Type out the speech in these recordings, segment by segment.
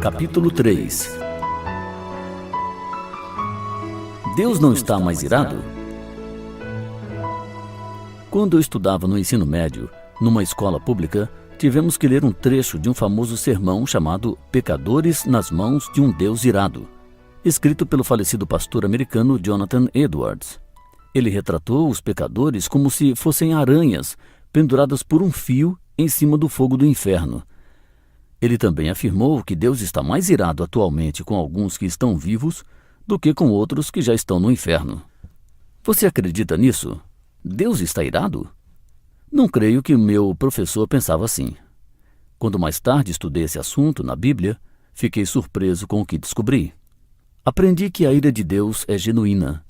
Capítulo 3. Deus não está mais irado? Quando eu estudava no ensino médio, numa escola pública, tivemos que ler um trecho de um famoso sermão chamado Pecadores nas Mãos de um Deus Irado, escrito pelo falecido pastor americano Jonathan Edwards. Ele retratou os pecadores como se fossem aranhas penduradas por um fio em cima do fogo do inferno. Ele também afirmou que Deus está mais irado atualmente com alguns que estão vivos do que com outros que já estão no inferno. Você acredita nisso? Deus está irado? Não creio que o meu professor pensava assim. Quando mais tarde estudei esse assunto na Bíblia, fiquei surpreso com o que descobri. Aprendi que a ira de Deus é genuína.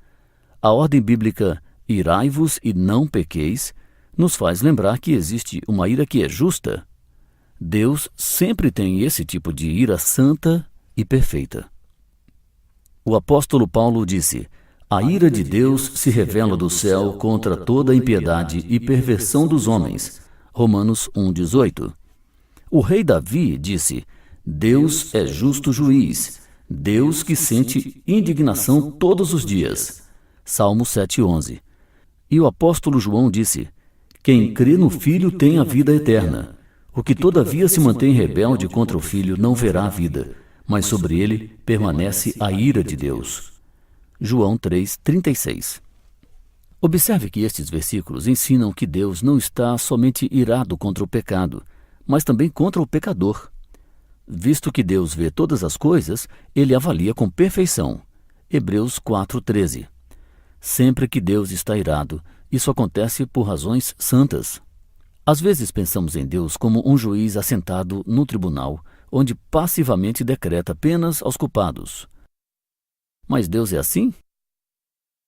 A ordem bíblica irai-vos e não pequeis nos faz lembrar que existe uma ira que é justa. Deus sempre tem esse tipo de ira santa e perfeita. O apóstolo Paulo disse: a ira de Deus se revela do céu contra toda a impiedade e perversão dos homens. Romanos 1,18. O rei Davi disse: Deus é justo juiz, Deus que sente indignação todos os dias. Salmo 7,11. E o apóstolo João disse: quem crê no Filho tem a vida eterna. O que todavia se mantém rebelde contra o Filho não verá a vida, mas sobre ele permanece a ira de Deus. João 3,36. Observe que estes versículos ensinam que Deus não está somente irado contra o pecado, mas também contra o pecador. Visto que Deus vê todas as coisas, ele avalia com perfeição. Hebreus 4,13. Sempre que Deus está irado, isso acontece por razões santas. Às vezes pensamos em Deus como um juiz assentado no tribunal, onde passivamente decreta penas aos culpados. Mas Deus é assim?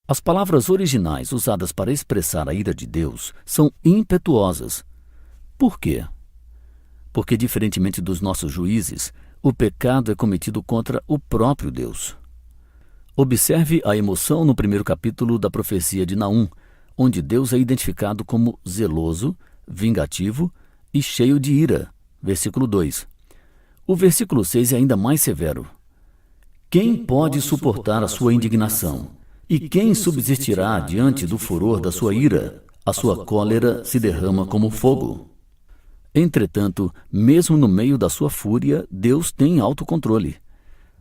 As palavras originais usadas para expressar a ira de Deus são impetuosas. Por quê? Porque, diferentemente dos nossos juízes, o pecado é cometido contra o próprio Deus. Observe a emoção no primeiro capítulo da profecia de Naum, onde Deus é identificado como zeloso, vingativo e cheio de ira. Versículo 2. O versículo 6 é ainda mais severo. Quem pode suportar a sua indignação? E quem subsistirá diante do furor da sua ira? A sua cólera se derrama como fogo. Entretanto, mesmo no meio da sua fúria, Deus tem autocontrole.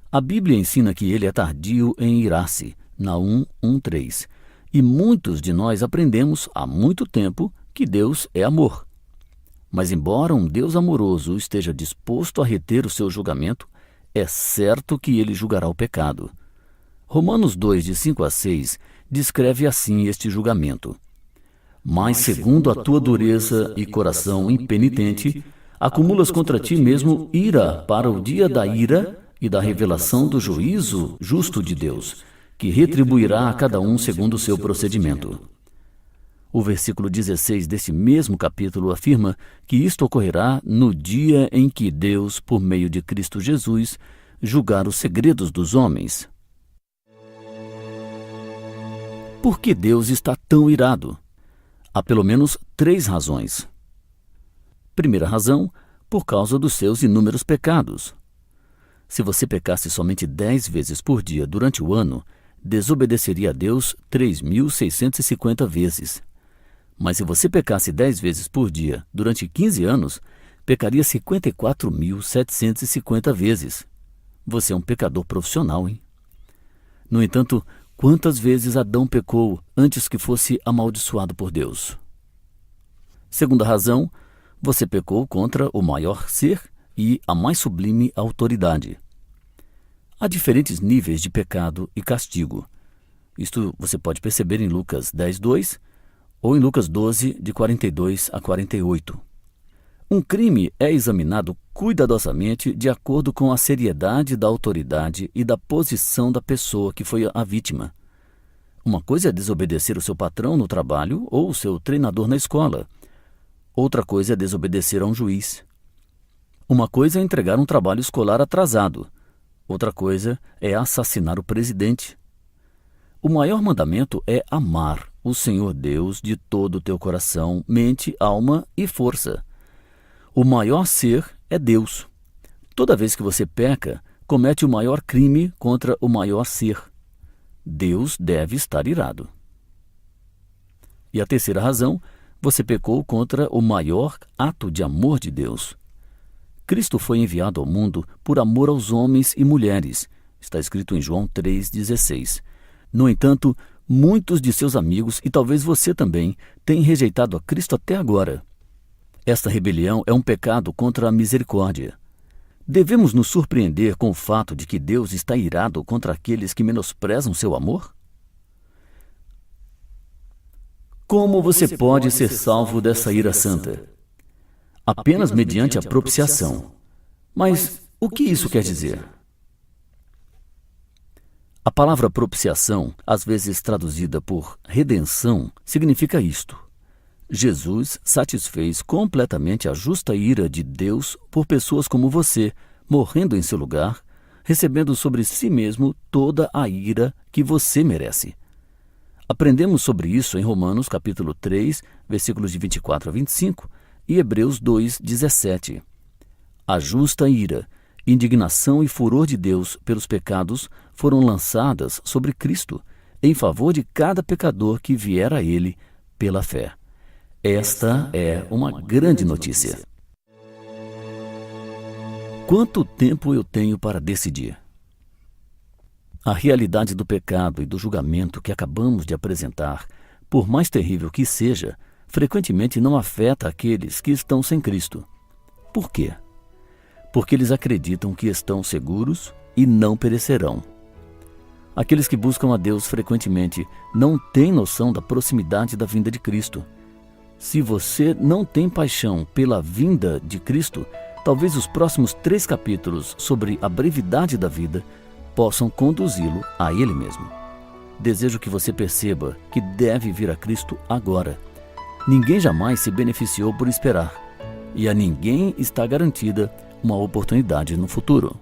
A Bíblia ensina que ele é tardio em irar-se, Naum 1,3. E muitos de nós aprendemos há muito tempo que Deus é amor. Mas embora um Deus amoroso esteja disposto a reter o seu julgamento, é certo que ele julgará o pecado. Romanos 2, de 5 a 6, descreve assim este julgamento. Mas segundo a tua dureza e coração impenitente, acumulas contra ti mesmo ira para o dia da ira e da revelação do juízo justo de Deus, que retribuirá a cada um segundo o seu procedimento. O versículo 16 desse mesmo capítulo afirma que isto ocorrerá no dia em que Deus, por meio de Cristo Jesus, julgar os segredos dos homens. Por que Deus está tão irado? Há pelo menos 3 razões. Primeira razão, por causa dos seus inúmeros pecados. Se você pecasse somente 10 vezes por dia durante o ano, desobedeceria a Deus 3.650 vezes. Mas se você pecasse 10 vezes por dia durante 15 anos, pecaria 54.750 vezes. Você é um pecador profissional, hein? No entanto, quantas vezes Adão pecou antes que fosse amaldiçoado por Deus? Segunda razão, você pecou contra o maior ser e a mais sublime autoridade. Há diferentes níveis de pecado e castigo. Isto você pode perceber em Lucas 10:2 ou em Lucas 12, de 42 a 48. Um crime é examinado cuidadosamente de acordo com a seriedade da autoridade e da posição da pessoa que foi a vítima. Uma coisa é desobedecer o seu patrão no trabalho ou o seu treinador na escola. Outra coisa é desobedecer a um juiz. Uma coisa é entregar um trabalho escolar atrasado. Outra coisa é assassinar o presidente. O maior mandamento é amar o Senhor Deus de todo o teu coração, mente, alma e força. O maior ser é Deus. Toda vez que você peca, comete o maior crime contra o maior ser. Deus deve estar irado. E a terceira razão, você pecou contra o maior ato de amor de Deus. Cristo foi enviado ao mundo por amor aos homens e mulheres. Está escrito em João 3,16. No entanto, muitos de seus amigos, e talvez você também, têm rejeitado a Cristo até agora. Esta rebelião é um pecado contra a misericórdia. Devemos nos surpreender com o fato de que Deus está irado contra aqueles que menosprezam seu amor? Como você pode ser salvo dessa ira santa? Apenas mediante a propiciação. Mas o que isso quer dizer? A palavra propiciação, às vezes traduzida por redenção, significa isto. Jesus satisfez completamente a justa ira de Deus por pessoas como você, morrendo em seu lugar, recebendo sobre si mesmo toda a ira que você merece. Aprendemos sobre isso em Romanos capítulo 3, versículos de 24 a 25 e Hebreus 2, 17. A justa ira, indignação e furor de Deus pelos pecados foram lançadas sobre Cristo, em favor de cada pecador que vier a Ele pela fé. Esta é uma grande notícia. Quanto tempo eu tenho para decidir? A realidade do pecado e do julgamento que acabamos de apresentar, por mais terrível que seja, frequentemente não afeta aqueles que estão sem Cristo. Por quê? Porque eles acreditam que estão seguros e não perecerão. Aqueles que buscam a Deus frequentemente não têm noção da proximidade da vinda de Cristo. Se você não tem paixão pela vinda de Cristo, talvez os próximos 3 capítulos sobre a brevidade da vida possam conduzi-lo a Ele mesmo. Desejo que você perceba que deve vir a Cristo agora. Ninguém jamais se beneficiou por esperar, e a ninguém está garantida uma oportunidade no futuro.